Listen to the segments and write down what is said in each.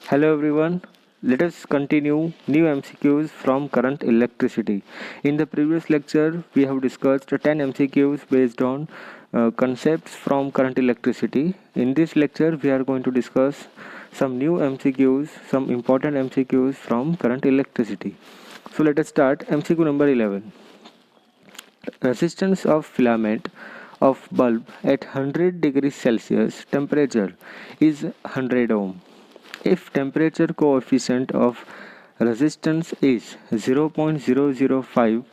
Hello everyone. Let us continue new MCQs from current electricity. In the previous lecture, we have discussed 10 MCQs based on concepts from current electricity. In this lecture, we are going to discuss some new MCQs, some important MCQs from current electricity. So let us start. MCQ number 11. Resistance of filament of bulb at 100 degrees Celsius temperature is 100 ohm. If temperature coefficient of resistance is 0.005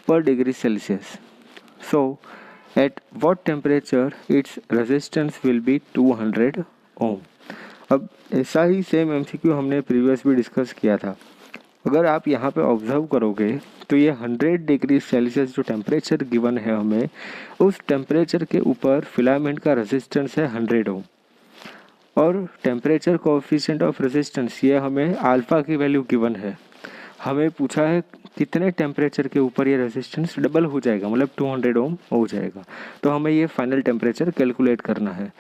per degree Celsius, so at what temperature its resistance will be 200 ohm. अब ऐसा ही same MCQ हमने previous भी discuss किया था. अगर आप यहाँ पे ऑब्जर्व करोगे तो ये 100 डिग्री सेल्सियस जो टेम्परेचर गिवन है हमें, उस टेम्परेचर के ऊपर फिलामेंट का रेजिस्टेंस है 100 ओम और टेम्परेचर कोएफिशिएंट ऑफ रेजिस्टेंस ये हमें अल्फा की वैल्यू गिवन है. हमें पूछा है कितने टेम्परेचर के ऊपर ये रेजिस्टेंस डबल हो जाएगा, मतलब 200 ओम हो जाएगा. तो हमें ये फाइनल टेम्परेचर कैलकुलेट करना है.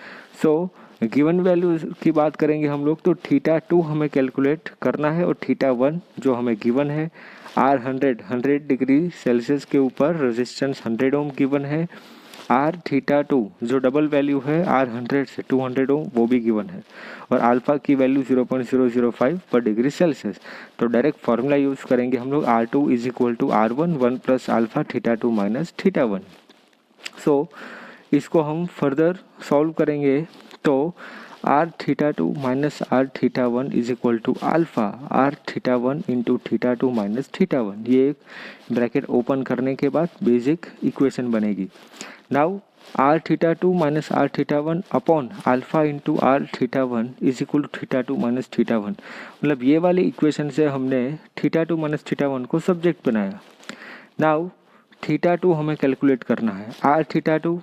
सो गिवन वैल्यू की बात करेंगे हम लोग तो θ2 हमें कैलकुलेट करना है और θ1 जो हमें गिवन है R100 डिग्री सेल्सियस के ऊपर रेजिस्टेंस 100 ओम गिवन है. R θ2 जो डबल वैल्यू है R100 से 200 ओम वो भी गिवन है और अल्फा की वैल्यू 0.005 पर डिग्री सेल्सियस. तो डायरेक्ट फार्मूला यूज़ करेंगे हम लोग R2 is equal to R1 1 plus alpha θ2 minus θ1. So इसको हम फर्दर सॉल्व करेंगे तो R θ2 minus R θ1 is equal to alpha R θ1 into θ2 minus θ1. ये एक ब्रैकेट ओपन करने के बाद बेसिक इक्वेशन बनेगी. Now R θ2 minus R θ1 upon alpha into R θ1 is equal to θ2 minus θ1. मतलब ये वाली इक्वेशन से हमने θ2 माइनस θ1 को सब्जेक्ट बनाया. नाउ θ2 हमें कैलकुलेट करना है. R θ2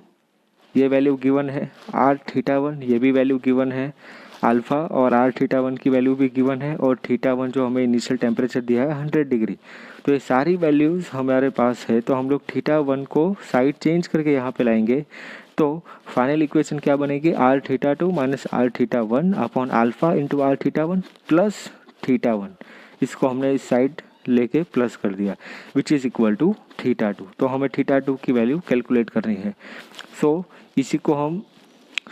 ये वैल्यू गिवन है, R θ1 ये भी वैल्यू गिवन है, अल्फ़ा और R θ1 की वैल्यू भी गिवन है और θ1 जो हमें इनिशियल टेम्परेचर दिया है 100 डिग्री. तो ये सारी वैल्यूज़ हमारे पास है. तो हम लोग θ1 को साइड चेंज करके यहाँ पे लाएंगे तो फाइनल इक्वेशन क्या बनेगी R θ2 minus R θ1 upon alpha into R θ1 plus θ1. इसको हमने इस साइड लेके प्लस कर दिया विच इज़ इक्वल टू θ2. तो हमें θ2 की वैल्यू कैलकुलेट करनी है. सो इसी को हम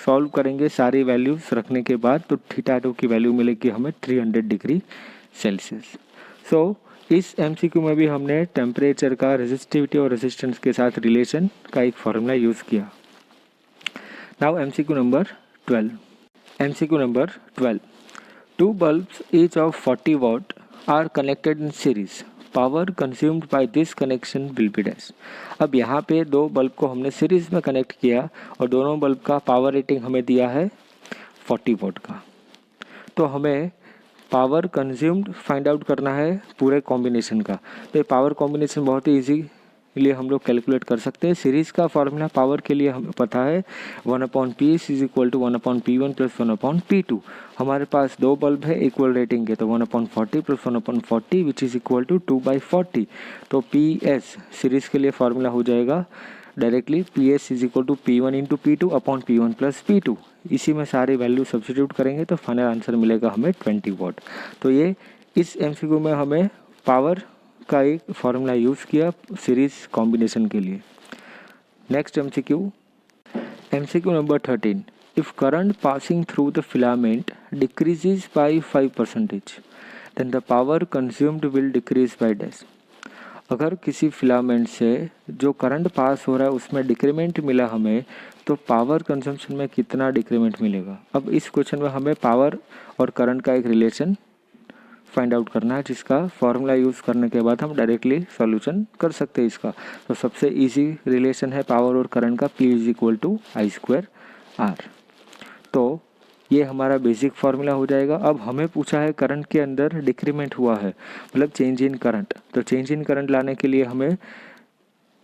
सॉल्व करेंगे सारी वैल्यूज़ रखने के बाद. तो θ2 की वैल्यू मिलेगी हमें 300 डिग्री सेल्सियस. सो इस MCQ में भी हमने टेम्परेचर का रेजिस्टिविटी और रेजिस्टेंस के साथ रिलेशन का एक फॉर्मूला यूज़ किया. Now MCQ number 12. MCQ number 12. Two bulbs each of 40 watt are connected in series. Power consumed by this connection will be dash. अब यहाँ पे दो बल्ब को हमने सीरीज में कनेक्ट किया और दोनों बल्ब का पावर रेटिंग हमें दिया है 40 वोट का. तो हमें पावर कंज्यूम्ड फाइंड आउट करना है पूरे कॉम्बिनेशन का. तो ये पावर कॉम्बिनेशन बहुत ही ईजी लिए हम लोग कैलकुलेट कर सकते हैं. सीरीज़ का फॉर्मूला पावर के लिए हमें पता है 1/PS is equal to 1/P1 plus 1/P2. हमारे पास दो बल्ब है इक्वल रेटिंग के तो 1/40 plus 1/40 which is equal to 2/40. तो PS सीरीज़ के लिए फार्मूला हो जाएगा directly PS is equal to P1 into P2 upon P1 plus P2. इसी में सारे वैल्यू सब्स्टिट्यूट करेंगे तो फाइनल आंसर मिलेगा हमें 20 वॉट. तो ये इस MCQ में हमें पावर का एक फॉर्मूला यूज़ किया सीरीज कॉम्बिनेशन के लिए. Next MCQ number 13. If current passing through the filament decreases by 5% then the power consumed will decrease by dash. अगर किसी फिलामेंट से जो करंट पास हो रहा है उसमें डिक्रीमेंट मिला हमें तो पावर कंजम्पशन में कितना डिक्रीमेंट मिलेगा. अब इस क्वेश्चन में हमें पावर और करंट का एक रिलेशन फाइंड आउट करना है जिसका फॉर्मूला यूज़ करने के बाद हम डायरेक्टली सॉल्यूशन कर सकते हैं इसका. तो सबसे इजी रिलेशन है पावर और करंट का P is equal to I²R. तो ये हमारा बेसिक फार्मूला हो जाएगा. अब हमें पूछा है करंट के अंदर डिक्रीमेंट हुआ है मतलब चेंज इन करंट. तो चेंज इन करंट लाने के लिए हमें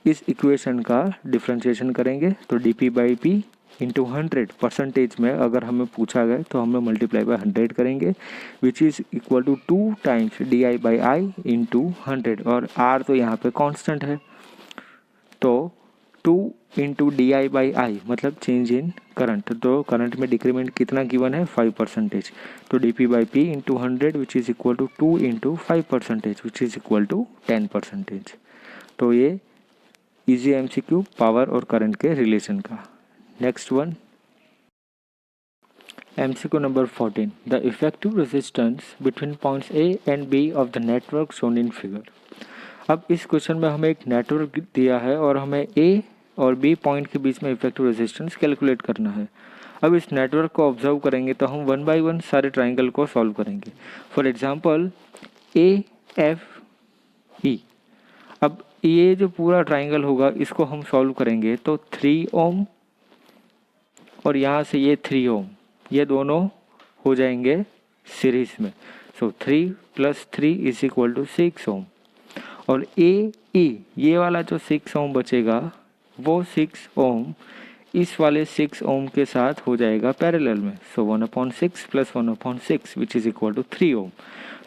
इस इक्वेशन का डिफ्रेंशिएशन करेंगे. तो dP/P इंटू 100 परसेंटेज में अगर हमें पूछा गया तो हमें मल्टीप्लाई बाय 100 करेंगे which is equal to 2 times DI/I into 100 और R तो यहाँ पे कांस्टेंट है. तो 2 इंटू DI/I मतलब चेंज इन करंट, तो करंट में डिक्रीमेंट कितना गिवन है 5%, तो DP/P into 100 which is equal to 2 into 5% which is equal to 10%। तो ये इजी MCQ पावर और करंट के रिलेशन का। Next one MCQ number 14, the effective resistance between points A and B of the network shown in figure. अब इस question में हमें एक नेटवर्क दिया है और हमें A और B पॉइंट के बीच में इफेक्टिव रेजिस्टेंस कैलकुलेट करना है। अब इस नेटवर्क को ऑब्जर्व करेंगे तो हम 1 बाय 1 सारे ट्राइंगल को सॉल्व करेंगे। For example AFE। अब ये जो पूरा ट्राइंगल होगा इसको हम सॉल्व करेंगे तो 3 ओम और यहाँ से ये 3 ओम, ये दोनों हो जाएंगे सीरीज में। सो 3 + 3 इज इक्वल टू 6 ओम। और AE ये वाला जो 6 ओम बचेगा वो 6 ओम इस वाले 6 ओम के साथ हो जाएगा पैरेलल में। सो 1/6 + 1/6 विच इज़ इक्वल टू 3 ओम।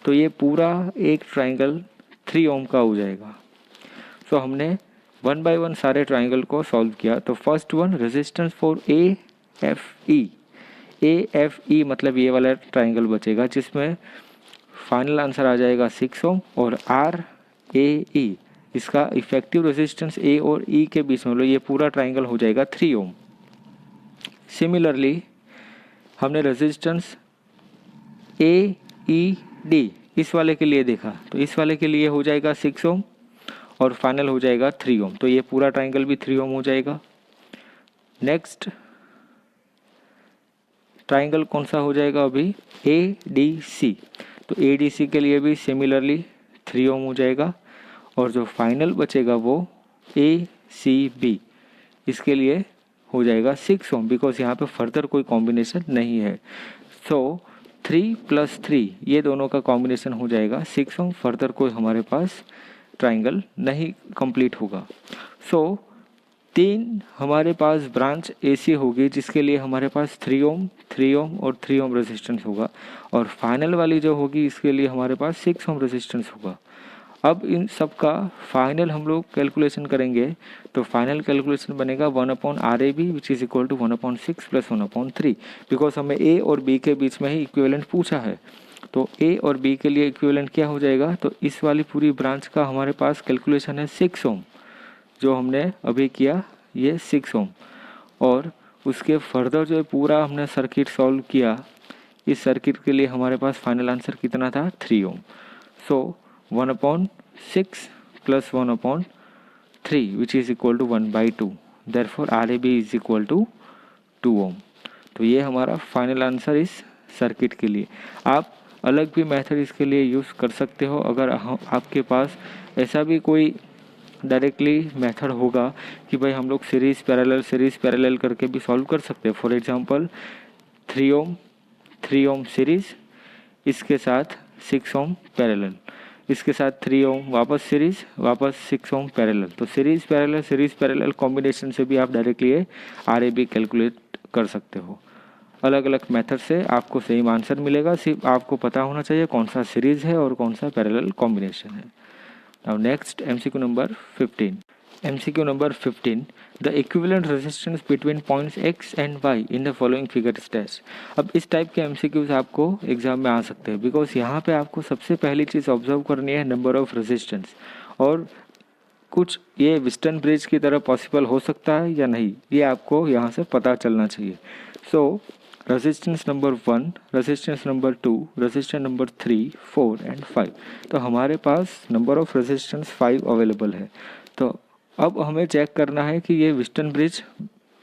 तो ये पूरा एक ट्राइंगल 3 ओम का हो जाएगा। सो हमने 1 बाय 1 सारे ट्राइंगल को सॉल्व किया। तो first one resistance for AFE मतलब ये वाला ट्राइंगल बचेगा जिसमें फाइनल आंसर आ जाएगा 6 ओम। और RAE इसका इफेक्टिव रेजिस्टेंस A और E के बीच में मतलब ये पूरा ट्राइंगल हो जाएगा 3 ओम। सिमिलरली हमने रेजिस्टेंस AED इस वाले के लिए देखा, तो इस वाले के लिए हो जाएगा 6 ओम और फाइनल हो जाएगा 3 ओम। तो ये पूरा ट्राइंगल भी 3 ओम हो जाएगा। नेक्स्ट ट्राइंगल कौन सा हो जाएगा अभी ADC। तो ADC के लिए भी सिमिलरली 3 ओम हो जाएगा। और जो फाइनल बचेगा वो ACB इसके लिए हो जाएगा 6 ओम बिकॉज यहाँ पे फर्दर कोई कॉम्बिनेशन नहीं है। सो 3 + 3 ये दोनों का कॉम्बिनेशन हो जाएगा 6 ओम। फर्दर कोई हमारे पास ट्राइंगल नहीं कंप्लीट होगा। सो 3 हमारे पास ब्रांच AC होगी जिसके लिए हमारे पास 3 ओम 3 ओम और 3 ओम रेजिस्टेंस होगा। और फाइनल वाली जो होगी इसके लिए हमारे पास 6 ओम रेजिस्टेंस होगा। अब इन सब का फाइनल हम लोग कैलकुलेशन करेंगे तो फाइनल कैलकुलेशन बनेगा 1/RAB which is equal to 1/6 + 1/3 because हमें A और B के बीच में ही इक्विवेलेंट पूछा है। तो A और B के लिए इक्विवेलेंट क्या हो जाएगा, तो इस वाली पूरी ब्रांच का हमारे पास कैलकुलेशन है 6 ओम जो हमने अभी किया ये 6 ओम। और उसके फर्दर जो पूरा हमने सर्किट सॉल्व किया इस सर्किट के लिए हमारे पास फाइनल आंसर कितना था 3 ohm. So 1/6 + 1/3 which is equal to 1/2। Therefore RAB is equal to 2 ohm. तो ये हमारा फाइनल आंसर इस सर्किट के लिए। आप अलग भी मेथड इसके लिए यूज़ कर सकते हो अगर आपके पास ऐसा भी कोई डायरेक्टली मेथड होगा कि भाई हम लोग सीरीज़ पैरेलल करके भी सॉल्व कर सकते हैं। फॉर एग्जांपल 3 ओम सीरीज़ इसके साथ 6 ओम पैरेलल, इसके साथ 3 ओम वापस सीरीज़ वापस 6 ओम पैरेलल। तो सीरीज़ पैरेलल कॉम्बिनेशन से भी आप डायरेक्टली RAB कैलकुलेट कर सकते हो। अलग अलग मेथड से आपको सेम आंसर मिलेगा, सिर्फ आपको पता होना चाहिए कौन सा सीरीज़ है और कौन सा पैरेलल कॉम्बिनेशन है। Now next MCQ number 15। MCQ number 15, the equivalent resistance between points X and Y in the following figure stage. अब इस टाइप के MCQs आपको एग्जाम में आ सकते हैं बिकॉज यहाँ पे आपको सबसे पहली चीज़ ऑब्जर्व करनी है नंबर ऑफ रेजिस्टेंस। और कुछ ये वेस्टर्न ब्रिज की तरह पॉसिबल हो सकता है या नहीं ये आपको यहाँ से पता चलना चाहिए। सो resistance number 1, resistance number 2, resistance number 3, 4 and 5। तो हमारे पास नंबर ऑफ रेजिस्टेंस 5 अवेलेबल है। तो अब हमें चेक करना है कि ये वेस्टर्न ब्रिज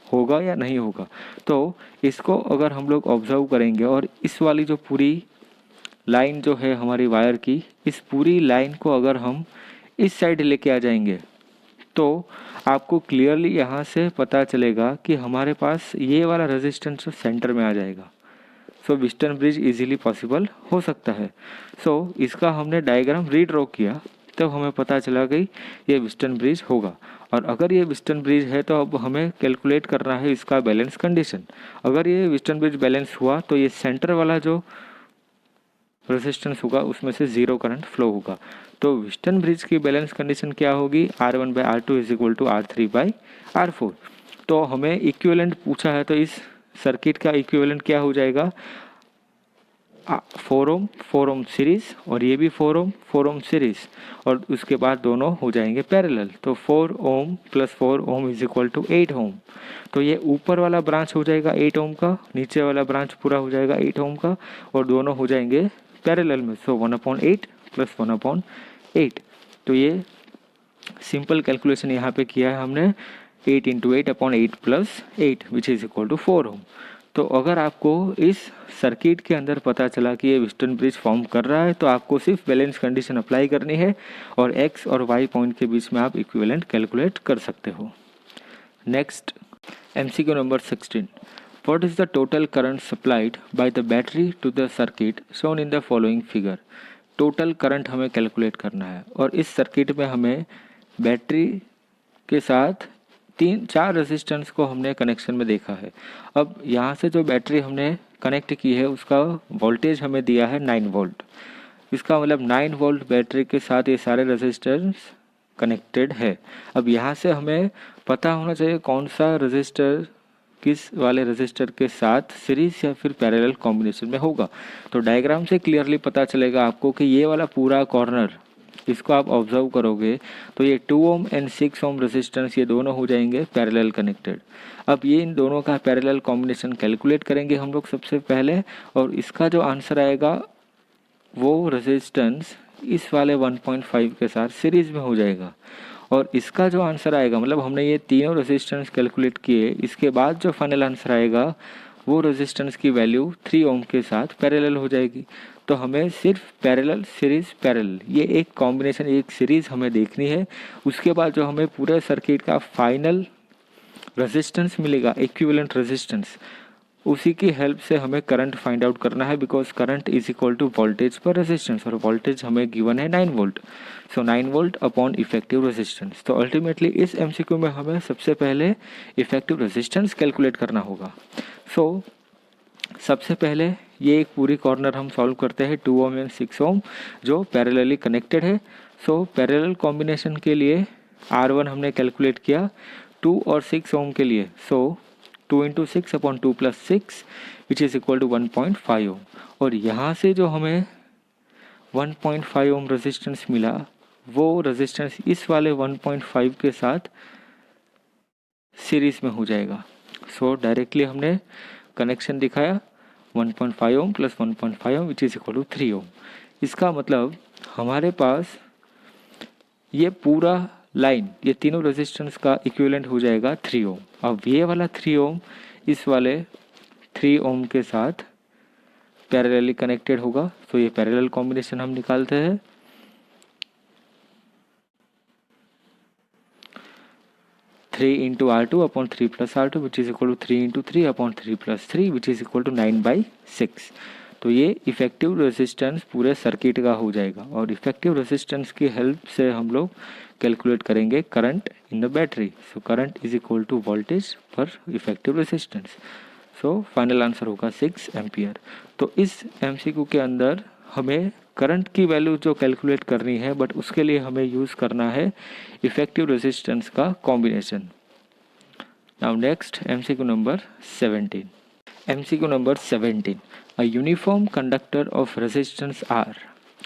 होगा या नहीं होगा। तो इसको अगर हम लोग ऑब्जर्व करेंगे और इस वाली जो पूरी लाइन जो है हमारी वायर की इस पूरी लाइन को अगर हम इस साइड लेके आ जाएंगे तो आपको क्लियरली यहाँ से पता चलेगा कि हमारे पास ये वाला रेजिस्टेंस सेंटर में आ जाएगा। सो वेस्टर्न ब्रिज इजीली पॉसिबल हो सकता है। सो इसका हमने डायग्राम रीड्रॉ किया तो हमें पता चला कि ये वेस्टर्न ब्रिज होगा। और अगर ये वेस्टर्न ब्रिज है तो अब हमें कैलकुलेट करना है इसका बैलेंस कंडीशन। अगर ये वेस्टर्न ब्रिज बैलेंस हुआ तो ये सेंटर वाला जो रेजिस्टेंस होगा उसमें से जीरो करंट फ्लो होगा। तो व्हिस्टन ब्रिज की बैलेंस कंडीशन क्या होगी, R1/R2 is equal to R3/R4। तो हमें इक्विवेलेंट पूछा है, तो इस सर्किट का इक्विवेलेंट क्या हो जाएगा, 4 ओम सीरीज, और ये भी 4 ओम सीरीज, और उसके बाद दोनों हो जाएंगे पैरेलल। तो 4 ohm plus 4 ohm is equal to 8 ohm. तो ये ऊपर वाला ब्रांच हो जाएगा 8 ओम का, नीचे वाला ब्रांच पूरा हो जाएगा 8 ओम का, और दोनों हो जाएंगे पैरेलल में। सो 1/8 प्लस 1/8। तो ये सिंपल कैलकुलेशन यहाँ पे किया है हमने, 8 × 8/8 plus 8 which is equal to 4 ohm. तो अगर आपको इस सर्किट के अंदर पता चला कि ये व्हिस्टन ब्रिज फॉर्म कर रहा है, तो आपको सिर्फ बैलेंस कंडीशन अप्लाई करनी है और x और y पॉइंट के बीच में आप इक्विवेलेंट कैलकुलेट कर सकते हो। Next, MCQ number 16, what is the total current supplied by the battery to the circuit shown in the following figure. Total current हमें कैलकुलेट करना है, और इस सर्किट में हमें बैटरी के साथ 3-4 रेजिस्टेंस को हमने कनेक्शन में देखा है। अब यहाँ से जो बैटरी हमने कनेक्ट की है उसका वोल्टेज हमें दिया है 9 वोल्ट। इसका मतलब 9 वोल्ट बैटरी के साथ ये सारे रेजिस्टेंस कनेक्टेड है। अब यहाँ से हमें पता होना चाहिए कौन सा रेजिस्टर किस वाले रेजिस्टर के साथ सीरीज या फिर पैरेलल कॉम्बिनेशन में होगा। तो डायग्राम से क्लियरली पता चलेगा आपको कि ये वाला पूरा कॉर्नर, इसको आप ऑब्जर्व करोगे तो ये 2 ओम एंड 6 ओम रेजिस्टेंस ये दोनों हो जाएंगे पैरेलल कनेक्टेड। अब ये इन दोनों का पैरेलल कॉम्बिनेशन कैलकुलेट करेंगे हम लोग सबसे पहले, और इसका जो आंसर आएगा वो रेजिस्टेंस इस वाले 1.5 के साथ सीरीज में हो जाएगा। और इसका जो आंसर आएगा, मतलब हमने ये तीनों रेजिस्टेंस कैलकुलेट किए, इसके बाद जो फाइनल आंसर आएगा वो रेजिस्टेंस की वैल्यू 3 ओम के साथ पैरेलल हो जाएगी। तो हमें सिर्फ पैरेलल सीरीज पैरेलल ये एक कॉम्बिनेशन, एक सीरीज हमें देखनी है। उसके बाद जो हमें पूरे सर्किट का फाइनल रेजिस्टेंस मिलेगा, इक्विवेलेंट रेजिस्टेंस, उसी की हेल्प से हमें करंट फाइंड आउट करना है, because current is equal to voltage पर रेजिस्टेंस, और वोल्टेज हमें गिवन है 9 volt. So 9 volt upon effective resistance. तो अल्टीमेटली इस MCQ में हमें सबसे पहले इफेक्टिव रेजिस्टेंस कैलकुलेट करना होगा। सो सबसे पहले ये एक पूरी कॉर्नर हम सॉल्व करते हैं 2 ओम एंड 6 ओम जो पैरेलली कनेक्टेड है। सो पैरेलल कॉम्बिनेशन के लिए R1 हमने कैलकुलेट किया 2 और 6 ओम के लिए। सो 2 × 6/2 + 6 विच इज इक्वल टू 1.5 ओम। और यहाँ से जो हमें 1.5 ओम रेजिस्टेंस मिला वो रेजिस्टेंस इस वाले 1.5 के साथ सीरीज में हो जाएगा। सो डायरेक्टली हमने कनेक्शन दिखाया 1.5 ohm plus 1.5 ohm which is equal to 3 ohm. इसका मतलब हमारे पास ये पूरा लाइन, ये तीनों रेजिस्टेंस का इक्विवेलेंट हो जाएगा 3 ओम। अब ये वाला 3 ओम इस वाले 3 ओम के साथ पैरेलली कनेक्टेड होगा। तो ये पैरेलल कॉम्बिनेशन हम निकालते हैं। Three into R2/3 + R2 which is equal to 3 × 3/3 + 3 which is equal to 9/6। तो ये इफेक्टिव रेजिस्टेंस पूरे सर्किट का हो जाएगा, और इफेक्टिव रेजिस्टेंस की हेल्प से हम लोग कैलकुलेट करेंगे current in the battery. So current is equal to voltage per effective resistance. So final answer होगा 6 एम्पियर। तो इस MCQ के अंदर हमें करंट की वैल्यू जो कैलकुलेट करनी है, बट उसके लिए हमें यूज़ करना है इफेक्टिव रेजिस्टेंस का combination. Now next MCQ number 17। MCQ number 17. A uniform conductor of resistance R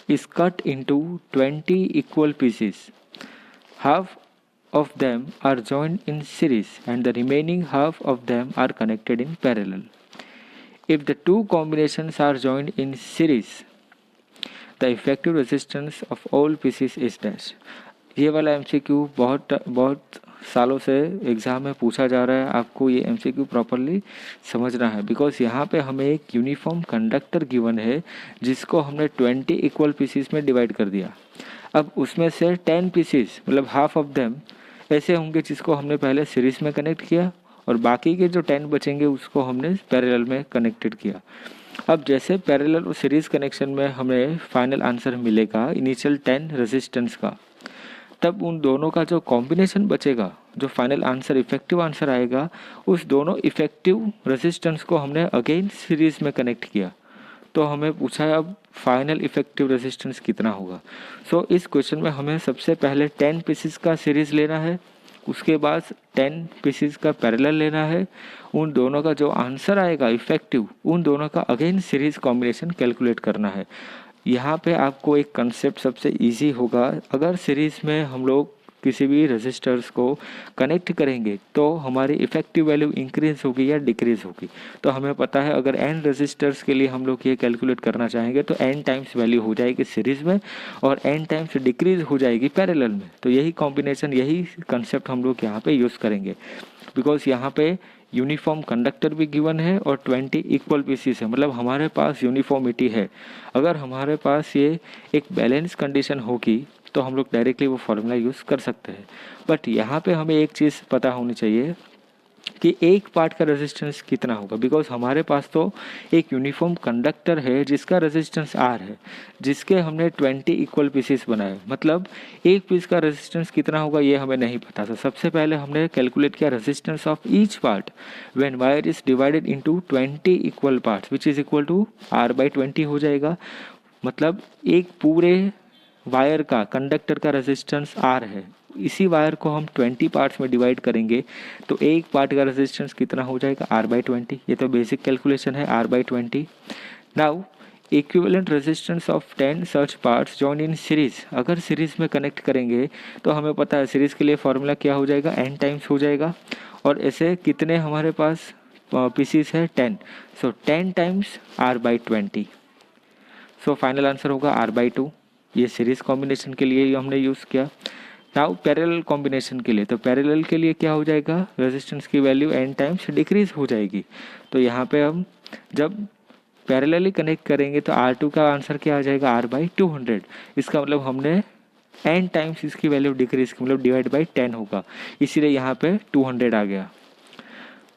is cut into 20 equal pieces. Half of them are joined in series and the remaining half of them are connected in parallel. If the two combinations are joined in series, the effective resistance of all pieces is dash. ये वाला MCQ बहुत सालों से exam में पूछा जा रहा है। आपको ये MCQ प्रॉपरली समझना है, बिकॉज यहाँ पे हमें एक यूनिफॉर्म कंडक्टर गिवन है जिसको हमने 20 इक्वल पीसीस में डिवाइड कर दिया। अब उसमें से 10 पीसीस मतलब हाफ ऑफ देम ऐसे होंगे जिसको हमने पहले सीरीज में कनेक्ट किया, और बाकी के जो 10 बचेंगे उसको हमने पैरेलल में कनेक्टेड किया। अब जैसे पैरेलल और सीरीज कनेक्शन में हमें फाइनल आंसर मिलेगा इनिशियल 10 रेजिस्टेंस का, तब उन दोनों का जो कॉम्बिनेशन बचेगा, जो फाइनल आंसर इफेक्टिव आंसर आएगा, उस दोनों इफेक्टिव रेजिस्टेंस को हमने अगेन सीरीज में कनेक्ट किया। तो हमें पूछा है अब फाइनल इफेक्टिव रेजिस्टेंस कितना होगा। सो इस क्वेश्चन में हमें सबसे पहले 10 पीसेस का सीरीज लेना है, उसके बाद 10 पीसेस का पैरेलल लेना है, उन दोनों का जो आंसर आएगा इफेक्टिव, उन दोनों का अगेन सीरीज कॉम्बिनेशन कैलकुलेट करना है। यहाँ पे आपको एक कंसेप्ट सबसे इजी होगा, अगर सीरीज में हम लोग किसी भी रजिस्टर्स को कनेक्ट करेंगे तो हमारी इफेक्टिव वैल्यू इंक्रीज होगी या डिक्रीज होगी। तो हमें पता है अगर n रजिस्टर्स के लिए हम लोग ये कैलकुलेट करना चाहेंगे तो n टाइम्स वैल्यू हो जाएगी सीरीज में और n टाइम्स डिक्रीज हो जाएगी पैरेलल में। तो यही कॉम्बिनेशन, यही कंसेप्ट हम लोग यहाँ पे यूज़ करेंगे, बिकॉज यहाँ पे यूनिफॉर्म कंडक्टर भी गिवन है और 20 इक्वल पीसीस है, मतलब हमारे पास यूनिफॉर्मिटी है। अगर हमारे पास ये एक बैलेंस कंडीशन होगी तो हम लोग डायरेक्टली वो फॉर्मूला यूज़ कर सकते हैं। बट यहाँ पे हमें एक चीज़ पता होनी चाहिए कि एक पार्ट का रेजिस्टेंस कितना होगा, बिकॉज हमारे पास तो एक यूनिफॉर्म कंडक्टर है जिसका रेजिस्टेंस आर है, जिसके हमने 20 इक्वल पीसेस बनाए, मतलब एक पीस का रेजिस्टेंस कितना होगा ये हमें नहीं पता था। सबसे पहले हमने कैलकुलेट किया resistance of each part when wire is divided into 20 equal parts which is equal to R/20 हो जाएगा। मतलब एक पूरे वायर का, कंडक्टर का रेजिस्टेंस R है, इसी वायर को हम 20 पार्ट्स में डिवाइड करेंगे तो एक पार्ट का रेजिस्टेंस कितना हो जाएगा R/20। ये तो बेसिक कैलकुलेशन है, R/20। Now equivalent resistance of 10 such parts join in series, अगर सीरीज में कनेक्ट करेंगे तो हमें पता है सीरीज के लिए फॉर्मूला क्या हो जाएगा, n टाइम्स हो जाएगा। और ऐसे कितने हमारे पास पीसीस है, 10, सो 10 टाइम्स R/20। सो फाइनल आंसर होगा R/2। ये सीरीज कॉम्बिनेशन के लिए हमने यूज़ किया। नाउ पैरेलल कॉम्बिनेशन के लिए, तो पैरेलल के लिए क्या हो जाएगा, रेजिस्टेंस की वैल्यू n टाइम्स डिक्रीज हो जाएगी। तो यहाँ पे हम जब पैरेलली कनेक्ट करेंगे तो R2 का आंसर क्या आ जाएगा, R/200। इसका मतलब हमने n टाइम्स इसकी वैल्यू डिक्रीज की, मतलब डिवाइड बाई 10 होगा, इसीलिए यहाँ पे 200 आ गया।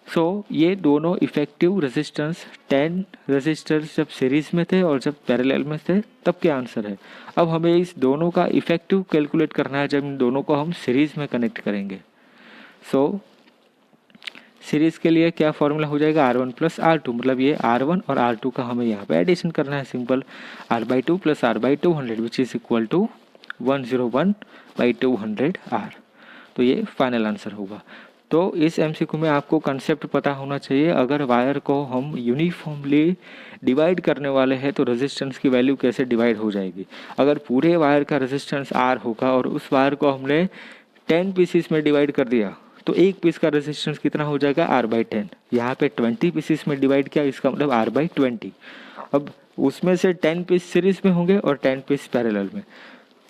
सो ये दोनों इफेक्टिव रेजिस्टेंस 10 रेजिस्टर्स जब सीरीज में थे और जब पैरेलल में थे तब क्या आंसर है। अब हमें इस दोनों का इफेक्टिव कैलकुलेट करना है जब इन दोनों को हम सीरीज में कनेक्ट करेंगे। सो सीरीज के लिए क्या फॉर्मूला हो जाएगा, R1 प्लस R2, मतलब ये R1 और R2 का हमें यहाँ पे एडिशन करना है, simple R/2 plus R/200 which is equal to 101/200R। तो ये फाइनल आंसर होगा। तो इस एमसीक्यू में आपको कंसेप्ट पता होना चाहिए, अगर वायर को हम यूनिफॉर्मली डिवाइड करने वाले हैं तो रेजिस्टेंस की वैल्यू कैसे डिवाइड हो जाएगी। अगर पूरे वायर का रेजिस्टेंस R होगा और उस वायर को हमने 10 पीसीस में डिवाइड कर दिया तो एक पीस का रेजिस्टेंस कितना हो जाएगा, R/10। यहाँ पे 20 पीसीस में डिवाइड किया, इसका मतलब R/20। अब उसमें से 10 पीस सीरीज में होंगे और 10 पीस पैरेलल में।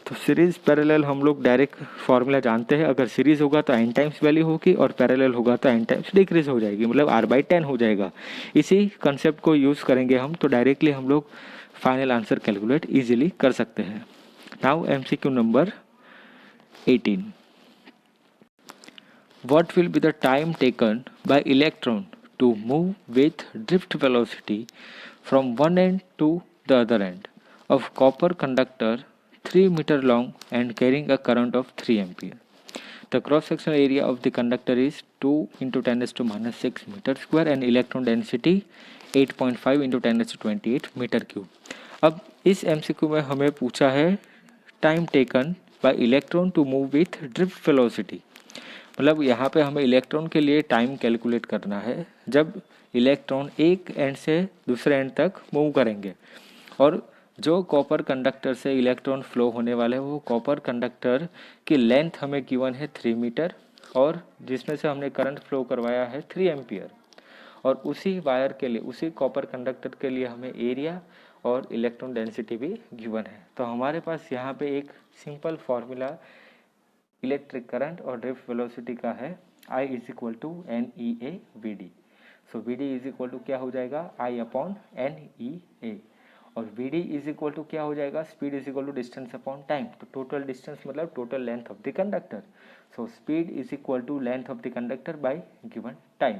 तो सीरीज पैरेलल हम लोग डायरेक्ट फॉर्मूला जानते हैं, अगर सीरीज होगा तो n टाइम्स वैल्यू होगी और पैरेलल होगा तो n टाइम्स डिक्रीज हो जाएगी, मतलब R/10 हो जाएगा। इसी कंसेप्ट को यूज़ करेंगे हम तो डायरेक्टली हम लोग फाइनल आंसर कैलकुलेट इजीली कर सकते हैं। Now MCQ number 18, what will be the time taken by electron to move with drift velocity from one end to the other end of copper conductor 3 meter long and carrying a current of 3 ampere. The cross-sectional area of the conductor is 2 into 10 raised to minus 6 meter square and electron density 8.5 into 10 raised to 28 meter cube. अब इस MCQ में हमें पूछा है time taken by electron to move with drift velocity, मतलब यहाँ पे हमें इलेक्ट्रॉन के लिए टाइम कैलकुलेट करना है जब इलेक्ट्रॉन एक एंड से दूसरे एंड तक मूव करेंगे। और जो कॉपर कंडक्टर से इलेक्ट्रॉन फ्लो होने वाले हैं वो कॉपर कंडक्टर की लेंथ हमें गिवन है 3 मीटर और जिसमें से हमने करंट फ्लो करवाया है 3 एम्पियर। और उसी वायर के लिए, उसी कॉपर कंडक्टर के लिए हमें एरिया और इलेक्ट्रॉन डेंसिटी भी गिवन है। तो हमारे पास यहाँ पे एक सिंपल फॉर्मूला इलेक्ट्रिक करंट और ड्रिफ्ट वेलोसिटी का है, I is equal to NEA/VD। So VD is equal to क्या हो जाएगा, I/NEA और VD इज इक्वल टू क्या हो जाएगा, speed is equal to distance upon time. तो टोटल डिस्टेंस मतलब total length of the conductor. So speed is equal to length of the conductor by given time.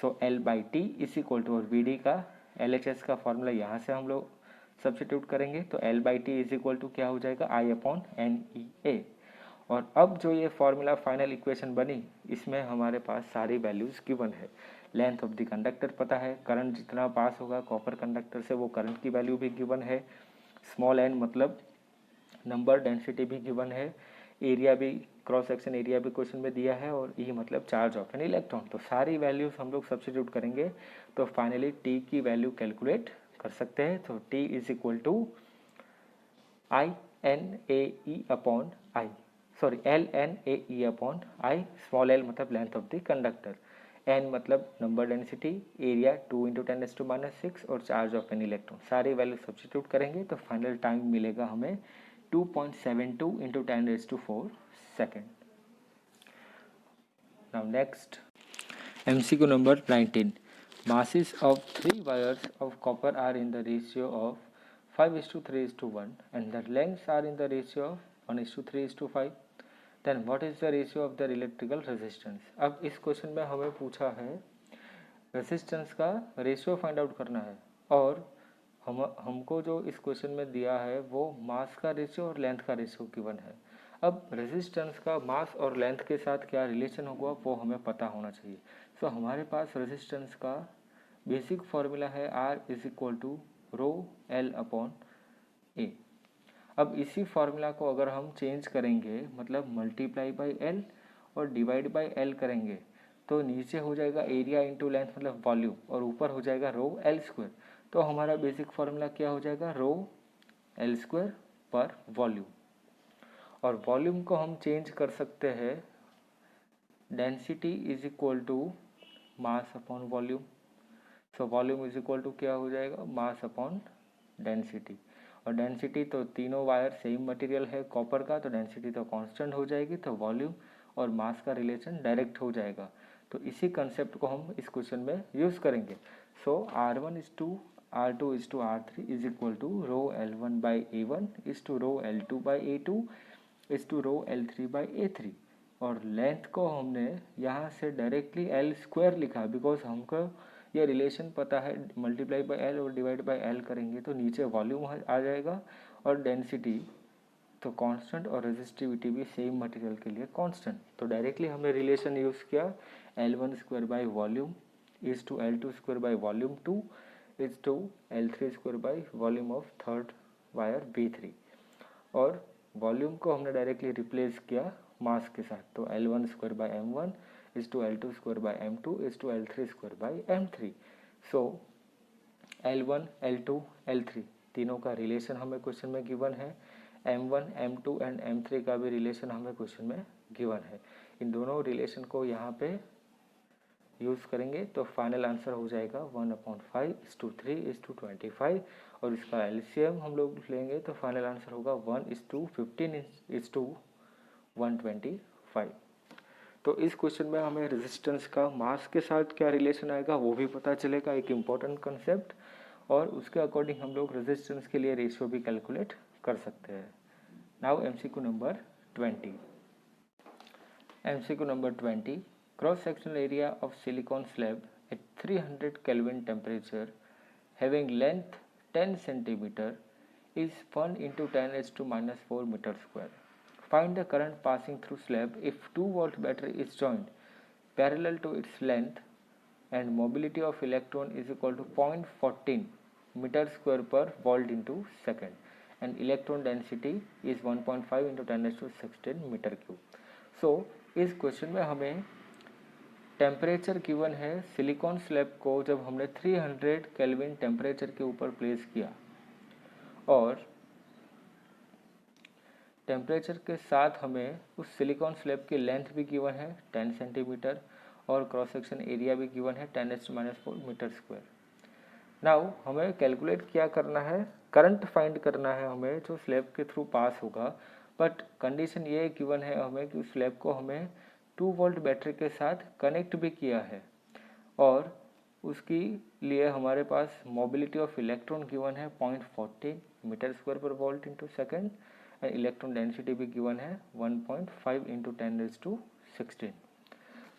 So L/T is equal to, और VD का LHS का formula यहाँ से हम लोग substitute करेंगे तो L/T इज इक्वल टू क्या हो जाएगा, I/NEA। और अब जो ये फॉर्मूला फाइनल इक्वेशन बनी इसमें हमारे पास सारी वैल्यूज़ गिवन है, लेंथ ऑफ द कंडक्टर पता है, करंट जितना पास होगा कॉपर कंडक्टर से वो करंट की वैल्यू भी गिवन है, स्मॉल एन मतलब नंबर, डेंसिटी भी गिवन है, एरिया भी, क्रॉस सेक्शन एरिया भी क्वेश्चन में दिया है, और ई मतलब चार्ज ऑफ एन इलेक्ट्रॉन। तो सारी वैल्यूज हम लोग सब्स्टिट्यूट करेंगे तो फाइनली टी की वैल्यू कैलकुलेट कर सकते हैं। तो T is equal to I N A E upon I, sorry L N A E upon I, small L मतलब length of the conductor, N मतलब नंबर डेंसिटी, एरिया 2 इंटू 10⁻⁶ और charge of an electron. सारी value substitute करेंगे तो final time मिलेगा हमें 2.72 इंटू 10⁴ second. Now next MCQ number 19. Masses of 3 wires of copper are in the ratio of 5:3:1 and their lengths are in the ratio of 1:3:5. Then what is the ratio of their electrical resistance? अब इस question में हमें पूछा है resistance का ratio find out करना है, और हमको जो इस क्वेश्चन में दिया है वो मास का रेशियो और लेंथ का रेशियो गिवन है। अब रेजिस्टेंस का मास और लेंथ के साथ क्या रिलेशन होगा वो हमें पता होना चाहिए। सो हमारे पास रेजिस्टेंस का बेसिक फॉर्मूला है R is equal to rho L upon A. अब इसी फॉर्मूला को अगर हम चेंज करेंगे मतलब मल्टीप्लाई बाई एल और डिवाइड बाई एल करेंगे तो नीचे हो जाएगा एरिया इंटू लेंथ मतलब वॉल्यूम, और ऊपर हो जाएगा रो एल स्क्वायर। तो हमारा बेसिक फॉर्मूला क्या हो जाएगा, रो एल स्क्वायर पर वॉल्यूम, और वॉल्यूम को हम चेंज कर सकते हैं density is equal to mass upon volume. So volume is equal to क्या हो जाएगा, मास अपॉन डेंसिटी, और डेंसिटी तो तीनों वायर सेम मटेरियल है कॉपर का, तो डेंसिटी तो कांस्टेंट हो जाएगी, तो वॉल्यूम और मास का रिलेशन डायरेक्ट हो जाएगा। तो इसी कंसेप्ट को हम इस क्वेश्चन में यूज़ करेंगे। So R1 is to R2 is to R3 is equal to rho L1 by A1 is to rho L2 by A2 is to rho L3 by A3, और लेंथ को हमने यहाँ से डायरेक्टली एल स्क्वायर लिखा because हमको ये relation पता है, मल्टीप्लाई बाई एल और डिवाइड बाई एल करेंगे तो नीचे वॉल्यूम आ जाएगा, और डेंसिटी तो कांस्टेंट और रेजिस्टिविटी भी सेम मटेरियल के लिए कांस्टेंट। तो डायरेक्टली हमने रिलेशन यूज़ किया L1 square by volume is to L2 square by volume 2 is to L3 square by volume of third wire V3, और वॉल्यूम को हमने डायरेक्टली रिप्लेस किया मास के साथ, तो L1 square by M1 is to L2 square by M2 is to L3 square by M3। सो L1 L2 L3 तीनों का रिलेशन हमें क्वेश्चन में गिवन है, M1 M2 एंड M3 का भी रिलेशन हमें क्वेश्चन में गिवन है। इन दोनों रिलेशन को यहाँ पे यूज़ करेंगे तो फाइनल आंसर हो जाएगा 1/5 इज टू 3 इज टू 25, और इसका एलसीएम हम लोग लेंगे तो फाइनल आंसर होगा 1:15 इज टू 125। तो इस क्वेश्चन में हमें रेजिस्टेंस का मास के साथ क्या रिलेशन आएगा वो भी पता चलेगा, एक इम्पॉर्टेंट कंसेप्ट, और उसके अकॉर्डिंग हम लोग रेजिस्टेंस के लिए रेशियो भी कैलकुलेट कर सकते हैं। Now MCQ number 20। MCQ number 20. Cross-sectional area of silicon slab at 300 Kelvin temperature having length 10 centimeter is 1 into 10⁻⁴ meter square. Find the current passing through slab if 2-volt battery is joined parallel to its length and mobility of electron is equal to 0.14 meter square per volt into second and electron density is 1.5 into 10⁻⁴ meter cube. So इस question में हमें temperature given है silicon slab को जब हमने 300 kelvin temperature के ऊपर place किया, और टेम्परेचर के साथ हमें उस सिलिकॉन स्लैब की लेंथ भी गिवन है 10 सेंटीमीटर, और क्रॉस सेक्शन एरिया भी गिवन है 10⁻⁴ मीटर स्क्वायर। नाउ हमें कैलकुलेट क्या करना है, करंट फाइंड करना है हमें जो स्लैब के थ्रू पास होगा, बट कंडीशन ये गिवन है हमें कि उस स्लैब को हमें 2 वोल्ट बैटरी के साथ कनेक्ट भी किया है, और उसकी लिए हमारे पास मोबिलिटी ऑफ इलेक्ट्रॉन गिवन है 0.14 मीटर स्क्वायर पर volt into second, and electron density भी गिवन है 1.5 इंटू 10⁻⁴।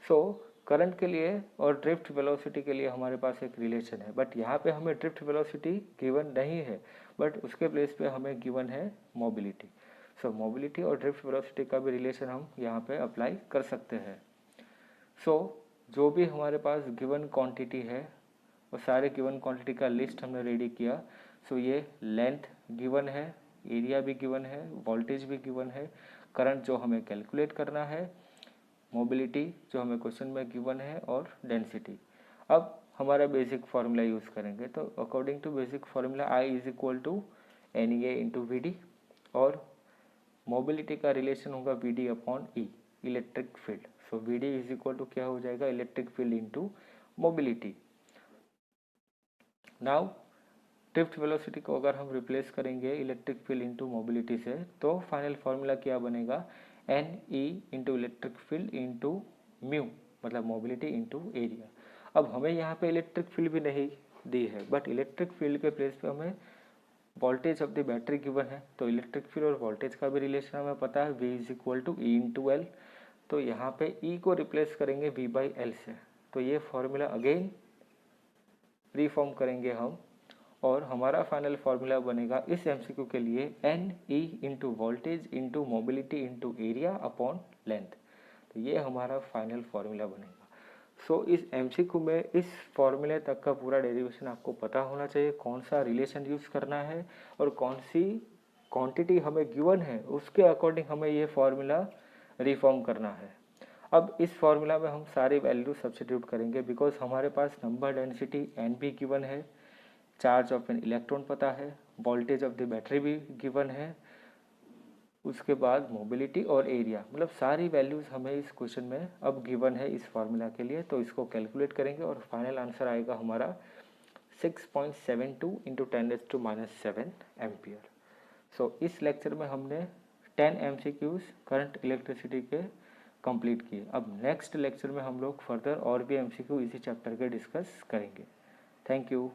सो करंट के लिए और ड्रिफ्ट वेलोसिटी के लिए हमारे पास एक रिलेशन है, बट यहाँ पे हमें ड्रिफ्ट वेलोसिटी गिवन नहीं है, बट उसके प्लेस पे हमें गिवन है मोबिलिटी। सो मोबिलिटी और ड्रिफ्ट वेलोसिटी का भी रिलेशन हम यहाँ पे अप्लाई कर सकते हैं। सो जो भी हमारे पास गिवन क्वांटिटी है वो सारे गिवन क्वांटिटी का लिस्ट हमने रेडी किया। सो ये लेंथ गिवन है, एरिया भी गिवन है, वोल्टेज भी गिवन है, करंट जो हमें कैलकुलेट करना है, मोबिलिटी जो हमें क्वेश्चन में गिवन है, और डेंसिटी। अब हमारा बेसिक फार्मूला यूज़ करेंगे। तो according to basic formula I is equal to N A into V D, और मोबिलिटी का रिलेशन होगा V D upon E, electric field. So V D is equal to क्या हो जाएगा, electric field into mobility. Now drift velocity को अगर हम replace करेंगे इलेक्ट्रिक फील्ड इंटू मोबिलिटी से, तो फाइनल फार्मूला क्या बनेगा, N E into electric field into mu, मतलब मोबिलिटी इंटू एरिया। अब हमें यहाँ पे इलेक्ट्रिक फील्ड भी नहीं दी है, बट इलेक्ट्रिक फील्ड के प्लेस पे हमें voltage of the battery given है। तो इलेक्ट्रिक फील्ड और वोल्टेज का भी रिलेशन हमें पता है, V is equal to E into L. तो यहाँ पे E को रिप्लेस करेंगे V बाई एल से। तो ये फॉर्मूला अगेन रिफॉर्म करेंगे हम, और हमारा फाइनल फार्मूला बनेगा इस एमसीक्यू के लिए N E into voltage into mobility into area upon length. तो ये हमारा फाइनल फार्मूला बनेगा। सो इस एमसीक्यू में इस फॉर्मूले तक का पूरा डेरिवेशन आपको पता होना चाहिए, कौन सा रिलेशन यूज़ करना है और कौन सी क्वांटिटी हमें गिवन है उसके अकॉर्डिंग हमें ये फार्मूला रिफॉर्म करना है। अब इस फार्मूला में हम सारी वैल्यू सब्स्टिट्यूट करेंगे, बिकॉज हमारे पास नंबर डेंसिटी एन भी गिवन है, चार्ज ऑफ एन इलेक्ट्रॉन पता है, वोल्टेज ऑफ द बैटरी भी गिवन है, उसके बाद मोबिलिटी और एरिया, मतलब सारी वैल्यूज़ हमें इस क्वेश्चन में अब गिवन है इस फार्मूला के लिए। तो इसको कैलकुलेट करेंगे और फाइनल आंसर आएगा हमारा 6.72 इंटू 10⁻⁷ एम्पियर। सो इस लेक्चर में हमने 10 MCQs करंट इलेक्ट्रिसिटी के कंप्लीट किए। अब नेक्स्ट लेक्चर में हम लोग फर्दर और भी MCQ इसी चैप्टर के डिस्कस करेंगे। Thank you.